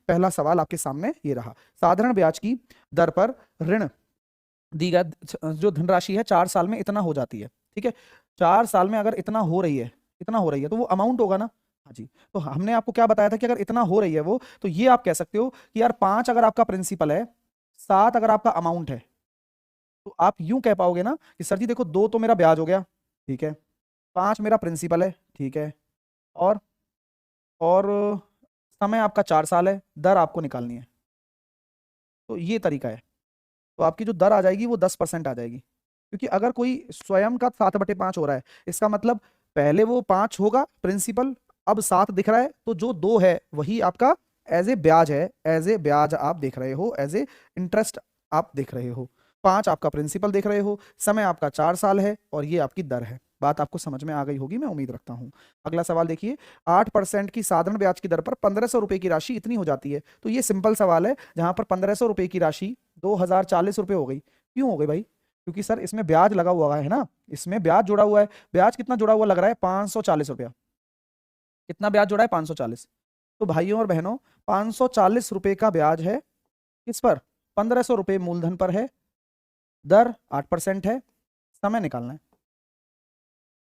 पहला सवाल आपके सामने ये रहा। साधारण ब्याज की दर पर ऋण दी गई जो धनराशि है 4 साल में इतना हो जाती है, ठीक है। 4 साल में अगर इतना हो रही है, इतना हो रही है तो वो अमाउंट होगा ना। हाँ जी, तो हमने आपको क्या बताया था कि अगर इतना हो रही है वो, तो ये आप कह सकते हो कि यार 5 अगर आपका प्रिंसिपल है, 7 अगर आपका अमाउंट है, तो आप यूं कह पाओगे ना कि सर जी देखो 2 तो मेरा ब्याज हो गया, ठीक है, 5 मेरा प्रिंसिपल है, ठीक है, और और समय आपका 4 साल है, दर आपको निकालनी है। तो ये तरीका है। तो आपकी जो दर आ जाएगी वो 10% आ जाएगी, क्योंकि अगर कोई स्वयं का 7/5 हो रहा है, इसका मतलब पहले वो 5 होगा प्रिंसिपल, अब 7 दिख रहा है, तो जो 2 है वही आपका एज ए ब्याज है, एज ए ब्याज आप देख रहे हो, एज ए इंटरेस्ट आप देख रहे हो। 5 आपका प्रिंसिपल देख रहे हो, समय आपका 4 साल है, और ये आपकी दर है। बात आपको समझ में आ गई होगी, मैं उम्मीद रखता हूं। अगला सवाल देखिए, 8% की साधारण ब्याज की दर पर 1500 रुपए की राशि इतनी हो जाती है। तो ये सिंपल सवाल है, जहां पर 1500 रुपए की राशि 2040 रुपए हो गई। क्यों हो गई भाई? क्योंकि सर इसमें ब्याज लगा हुआ है ना, इसमें ब्याज जुड़ा हुआ है। ब्याज कितना जुड़ा हुआ लग रहा है? 540 रुपया। कितना ब्याज जुड़ा है? 540। तो भाइयों और बहनों, 540 रुपए का ब्याज है किस पर? 1500 रुपए मूलधन पर है, दर 8% है, समय निकालना है।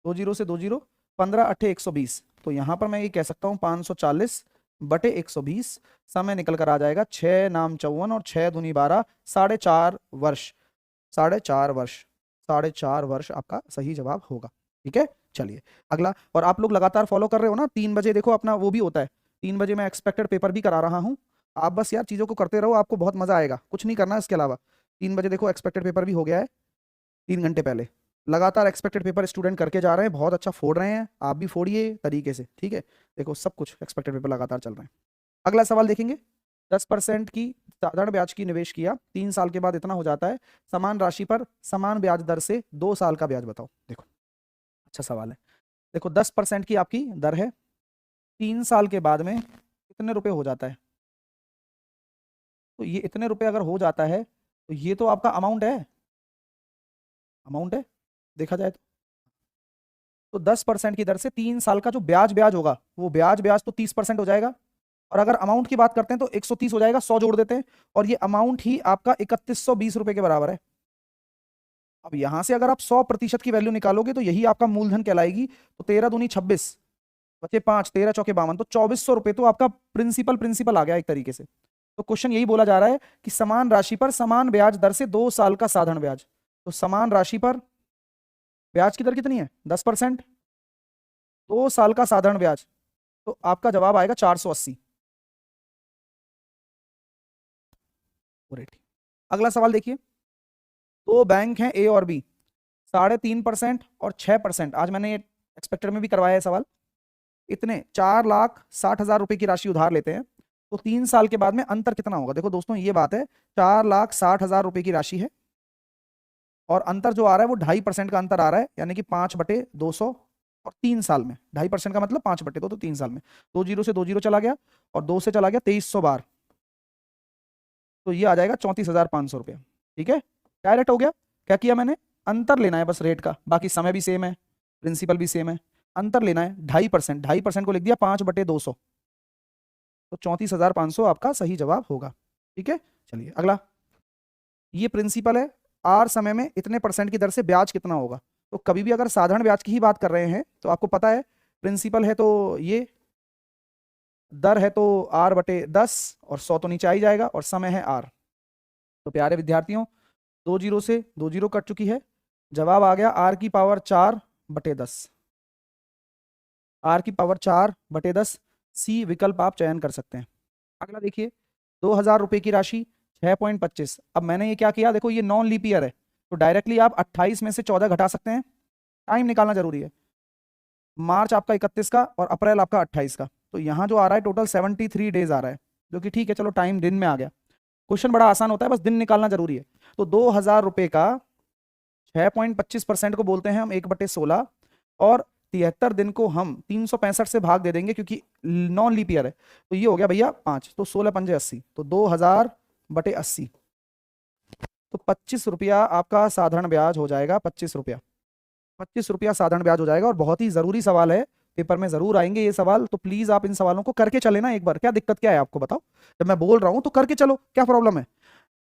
2 जीरो से 2 जीरो, 15 अट्ठे 120। तो यहां पर मैं ये कह सकता हूं 540 बटे 120, समय निकल कर आ जाएगा 6 नाम 54 और 6 दूनी 12, 4.5 वर्ष। 4.5 वर्ष, 4.5 वर्ष आपका सही जवाब होगा। ठीक है, चलिए अगला। और आप लोग लगातार फॉलो कर रहे हो ना, 3 बजे देखो अपना वो भी होता है, 3 बजे मैं एक्सपेक्टेड पेपर भी करा रहा हूँ। आप बस यार चीज़ों को करते रहो, आपको बहुत मजा आएगा, कुछ नहीं करना इसके अलावा। 3 बजे देखो एक्सपेक्टेड पेपर भी हो गया है 3 घंटे पहले। लगातार एक्सपेक्टेड पेपर स्टूडेंट करके जा रहे हैं, बहुत अच्छा फोड़ रहे हैं, आप भी फोड़िए तरीके से, ठीक है। देखो सब कुछ एक्सपेक्टेड पेपर लगातार चल रहे हैं। अगला सवाल देखेंगे, 10% की साधारण ब्याज की निवेश किया, 3 साल के बाद इतना हो जाता है, समान राशि पर समान ब्याज दर से 2 साल का ब्याज बताओ। देखो अच्छा सवाल है। देखो 10% की आपकी दर है, 3 साल के बाद में कितने रुपए हो जाता है? तो ये इतने रुपए अगर हो जाता है, तो ये तो आपका अमाउंट है, अमाउंट है देखा जाए तो 10% की दर से 3 साल का जो ब्याज ब्याज होगा, वो ब्याज ब्याज तो 30% हो जाएगा। और अगर अमाउंट की बात करते हैं तो 130 हो जाएगा, 100 जोड़ देते हैं, और ये अमाउंट ही आपका 3120 रुपए के बराबर है। अब यहां से अगर आप 100% की वैल्यू निकालोगे तो यही आपका मूलधन कहलाएगी। तो 13 दूनी 26, बचे 5, 13 चौके 52, तो 2400 रुपए तो आपका प्रिंसिपल प्रिंसिपल आ गया एक तरीके से। तो क्वेश्चन यही बोला जा रहा है कि समान राशि पर समान ब्याज दर से 2 साल का साधारण ब्याज। तो समान राशि पर ब्याज की दर कितनी है? 10%, 2 साल का साधारण ब्याज, तो आपका जवाब आएगा 480। अगला सवाल देखिए, दो बैंक हैं ए और बी, 3.5% और 6%। आज मैंने ये एक्सपेक्टेड में भी करवाया है सवाल। इतने 4,60,000 रुपए की राशि उधार लेते हैं, तो 3 साल के बाद में अंतर कितना होगा? देखो दोस्तों ये बात है, 4,60,000 रुपए की राशि है, और अंतर जो आ रहा है वो 2.5% का अंतर आ रहा है, यानी कि 5/200। और 3 साल में 2.5% का मतलब 5/2, तो 3 साल में 2 जीरो से 2 जीरो चला गया, और 2 से चला गया 2300 बार, तो ये आ जाएगा 34,500 रुपया। ठीक है, डायरेक्ट हो गया। क्या किया मैंने? अंतर लेना है बस रेट का, बाकी समय भी सेम है, प्रिंसिपल भी सेम है, अंतर लेना है 2.5%, 2.5% को लिख दिया 5/200, तो 34,500 आपका सही जवाब होगा। ठीक है, चलिए अगला। ये प्रिंसिपल है, आर समय में इतने परसेंट की दर से ब्याज कितना होगा? तो कभी भी अगर साधारण ब्याज की ही बात कर रहे हैं तो आपको पता है, प्रिंसिपल है तो ये, दर है तो R/10, और 100 तो नीचे आ ही जाएगा, और समय है R। तो प्यारे विद्यार्थियों, 2 जीरो से 2 जीरो कट चुकी है, जवाब आ गया R⁴ 4/10। सी विकल्प आप चयन कर सकते हैं। अगला देखिए, 2,000 रुपए की राशि 6.25। अब मैंने ये क्या किया, देखो ये नॉन लीप ईयर है, तो डायरेक्टली आप 28 में से 14 घटा सकते हैं, टाइम निकालना जरूरी है। मार्च आपका 31 का और अप्रैल आपका 28 का, तो यहाँ जो आ रहा है टोटल 73 डेज आ रहा है, जो कि ठीक है, चलो टाइम दिन में आ गया। क्वेश्चन बड़ा आसान होता है, बस दिन निकालना जरूरी है। तो 2,000 रुपए का 6.25% को बोलते हैं हम 1/16, और 73 दिन को हम 365 से भाग दे देंगे, क्योंकि नॉन लीप ईयर है। तो ये हो गया भैया 5, तो 16×5 = 80, तो 2,000/80, तो 25 रुपया आपका साधारण ब्याज हो जाएगा। 25 रुपया, 25 रुपया साधारण ब्याज हो जाएगा। और बहुत ही जरूरी सवाल है, पेपर में जरूर आएंगे ये सवाल, तो प्लीज आप इन सवालों को करके चले ना एक बार। क्या दिक्कत क्या है आपको बताओ, जब मैं बोल रहा हूं तो करके चलो, क्या प्रॉब्लम है।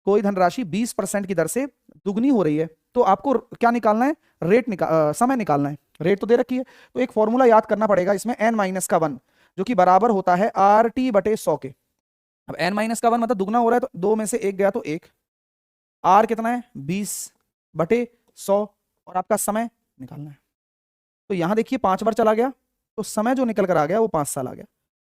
कोई धनराशि 20% की दर से दुगनी हो रही है तो आपको क्या निकालना है, समय निकालना है। रेट तो दे रखी है, तो एक फॉर्मूला याद करना पड़ेगा इसमें, n-1 जो कि बराबर होता है RT बटे 100 के। अब n-1 मतलब दुगना हो रहा है तो 2 में से 1 गया तो 1, r कितना है 20 बटे 100, और आपका समय निकालना है। तो यहां देखिए 5 बार चला गया तो समय जो निकल कर आ गया वो 5 साल आ गया।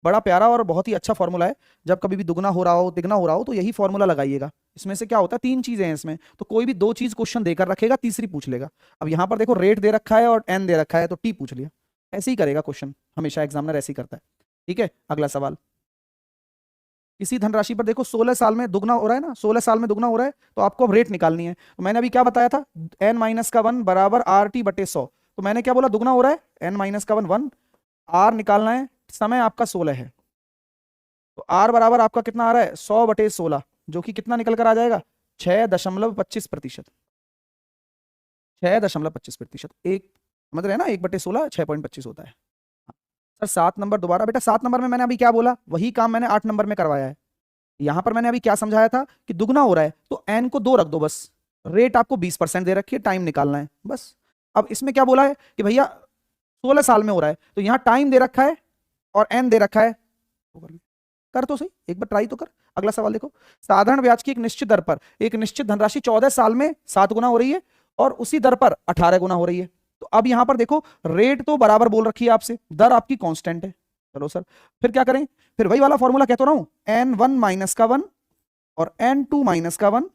बड़ा प्यारा और बहुत ही अच्छा फॉर्मूला है। जब कभी भी दुगना हो रहा हो तिगना हो रहा हो तो यही फॉर्मूला लगाइएगा। इसमें से क्या होता है, 3 चीजें हैं इसमें, तो कोई भी 2 चीज क्वेश्चन देकर रखेगा, तीसरी पूछ लेगा। अब यहां पर देखो रेट दे रखा है और एन दे रखा है तो टी पूछ लिया। ऐसे ही करेगा क्वेश्चन, हमेशा एग्जामिनर ऐसे ही करता है। ठीक है, अगला सवाल। इसी धनराशि पर देखो 16 साल में दुगना हो रहा है ना, 16 साल में दुगना हो रहा है तो आपको अब रेट निकालनी है। तो मैंने अभी क्या बताया था, n-1 बराबर RT बटे 100। तो मैंने क्या बोला, दुगना हो रहा है, n-1 1, r निकालना है, समय आपका 16 है, तो r बराबर आपका कितना आ रहा है 100 बटे 16, जो कि कितना निकल कर आ जाएगा 6.25%। 6.25%, एक समझ रहे हैं ना, 1/16 6.25 होता है। सर 7 नंबर दोबारा, बेटा 7 नंबर में मैंने अभी क्या बोला, वही काम मैंने 8 नंबर में करवाया है। यहां पर मैंने अभी क्या समझाया था कि दुगना हो रहा है तो n को 2 रख दो बस, रेट आपको 20% दे रखी है, टाइम निकालना है बस। अब इसमें क्या बोला है कि भैया 16 साल में हो रहा है तो यहां टाइम दे रखा है और n दे रखा है, कर तो सही, एक बार ट्राई तो कर। अगला सवाल देखो, साधारण ब्याज की एक निश्चित दर पर एक निश्चित धनराशि 14 साल में 7 गुना हो रही है और उसी दर पर 18 गुना हो रही है। तो अब यहां पर देखो रेट तो बराबर बोल रखी है आपसे, दर आपकी कांस्टेंट है। चलो सर फिर क्या करें, फिर वही वाला फॉर्मूला कहता रहा हूं, n-1 और n-2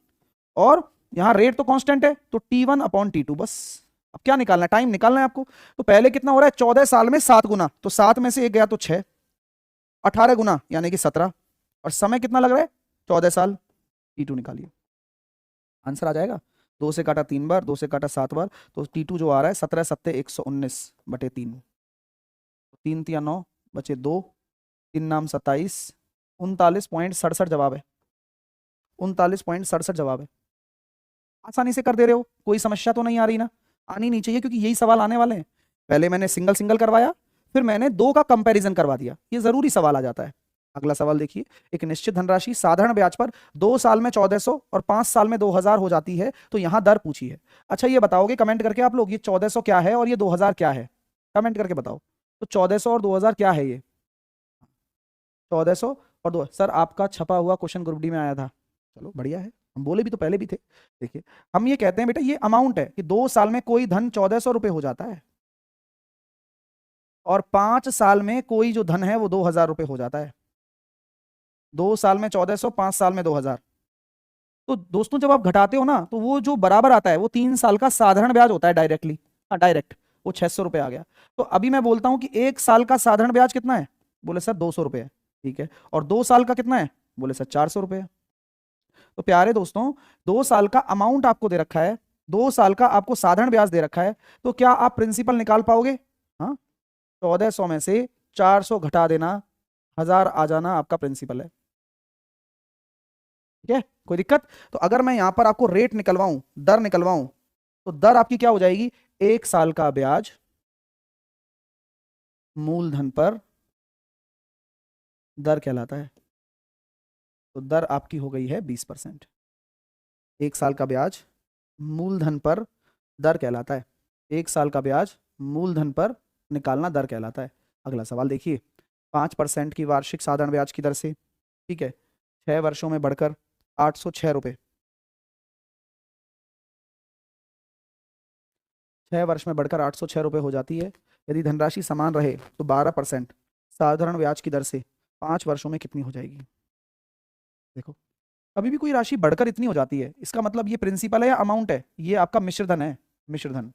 और यहां रेट तो कांस्टेंट है तो T1/T2 बस। अब क्या निकालना है, टाइम निकालना है आपको। तो पहले कितना हो रहा है 14 साल में 7 गुना, तो 7 में से 1 गया तो 6, 18 गुना यानी कि 17, और समय कितना लग रहा है 14 साल, T2 निकालिए, आंसर आ जाएगा। 2 से काटा 3 बार, 2 से काटा 7 बार, तो T2 जो आ रहा है 17 7 119 बटे 3, 3 3 9 बचे 2, 3 नाम 27, 39.67 जवाब है, 39.67 जवाब है। आसानी से कर दे रहे हो, कोई समस्या तो नहीं आ रही ना, आनी नहीं चाहिए क्योंकि यही सवाल आने वाले हैं। पहले मैंने सिंगल सिंगल करवाया, फिर मैंने 2 का कंपैरिजन करवा दिया, ये जरूरी सवाल आ जाता है। अगला सवाल देखिए, एक निश्चित धनराशि साधारण ब्याज पर 2 साल में 1400 और 5 साल में 2000 हो जाती है तो यहां दर पूछी है। अच्छा ये बताओगे कमेंट करके आप लोग, ये 1400 क्या है और ये 2000 क्या है, कमेंट करके बताओ। तो 1400 और 2000 क्या है, ये 1400 और 2, सर आपका छपा हुआ क्वेश्चन ग्रुप डी में आया था, चलो बढ़िया है, हम बोले भी तो पहले भी थे। देखिए हम ये कहते हैं बेटा, ये अमाउंट है कि 2 साल में कोई धन 1400 रुपए हो जाता है और 5 साल में कोई जो धन है वो 2000 रुपए हो जाता है। 2 साल में 1400, 5 साल में 2000। तो दोस्तों जब आप घटाते हो ना तो वो जो बराबर आता है वो 3 साल का साधारण ब्याज होता है, डायरेक्टली, हाँ डायरेक्ट, वो 600 रुपए आ गया। तो अभी मैं बोलता हूं कि 1 साल का साधारण ब्याज कितना है, बोले सर 200 रुपए है, ठीक है, और 2 साल का कितना है, बोले सर 400 रुपए है। तो प्यारे दोस्तों 2 साल का अमाउंट आपको दे रखा है, 2 साल का आपको साधारण ब्याज दे रखा है, तो क्या आप प्रिंसिपल निकाल पाओगे, हाँ 1400 में से 400 घटा देना, 1000 आ जाना आपका प्रिंसिपल है। ठीक है, कोई दिक्कत। तो अगर मैं यहां पर आपको रेट निकलवाऊं, दर निकलवाऊं, तो दर आपकी क्या हो जाएगी, 1 साल का ब्याज मूलधन पर दर कहलाता है, तो दर आपकी हो गई है 20%। 1 साल का ब्याज मूलधन पर दर कहलाता है, 1 साल का ब्याज मूलधन पर निकालना दर कहलाता है। अगला सवाल देखिए, 5% की वार्षिक साधारण ब्याज की दर से, ठीक है, 6 वर्षों में बढ़कर 806 रुपए, 6 वर्ष में बढ़कर 806 रुपए हो जाती है। यदि धनराशि समान रहे तो 12% साधारण ब्याज की दर से 5 वर्षों में कितनी हो जाएगी। देखो कभी भी कोई राशि बढ़कर इतनी हो जाती है, इसका मतलब ये प्रिंसिपल है या अमाउंट है, ये आपका मिश्रधन है, मिश्रधन।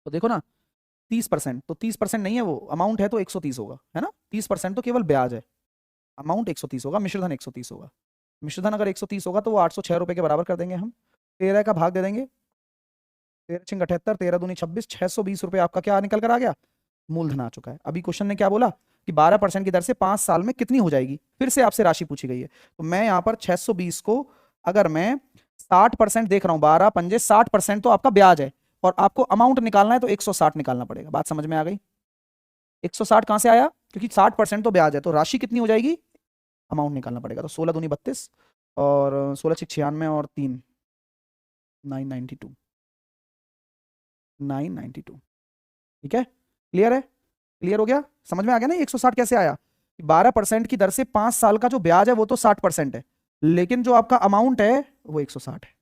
तो देखो ना 30%, तो 30% नहीं है वो, अमाउंट है तो 130 होगा, है ना, 30% तो केवल ब्याज है, अमाउंट 130 होगा, मिश्रधन 130 होगा। मिश्रधन अगर 130 होगा तो वो 806 रुपए के बराबर कर देंगे हम, 13 का भाग दे देंगे, 13 78, 13 दूनी 26, 620 रुपए आपका क्या निकल कर आ गया, मूलधन आ चुका है। अभी क्वेश्चन ने क्या बोला कि 12% की दर से 5 साल में कितनी हो जाएगी, फिर से आपसे राशि पूछी गई है। तो मैं यहाँ पर 620 को अगर मैं 60% देख रहा हूँ, 12 पंजे 60% तो आपका ब्याज है और आपको अमाउंट निकालना है तो 160 निकालना पड़ेगा। बात समझ में आ गई। 160 कहां से आया, क्योंकि 60% तो ब्याज है, तो राशि कितनी हो जाएगी, अमाउंट निकालना पड़ेगा। तो 16 दूनी 32 और 16 6 96 और 3 992, 992। ठीक है, क्लियर है, क्लियर हो गया, समझ में आ गया ना 160 कैसे आया। 12% की दर से 5 साल का जो ब्याज है वो तो 60% है, लेकिन जो आपका अमाउंट है वो 160 है,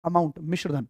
अमाउंट मिश्रधन।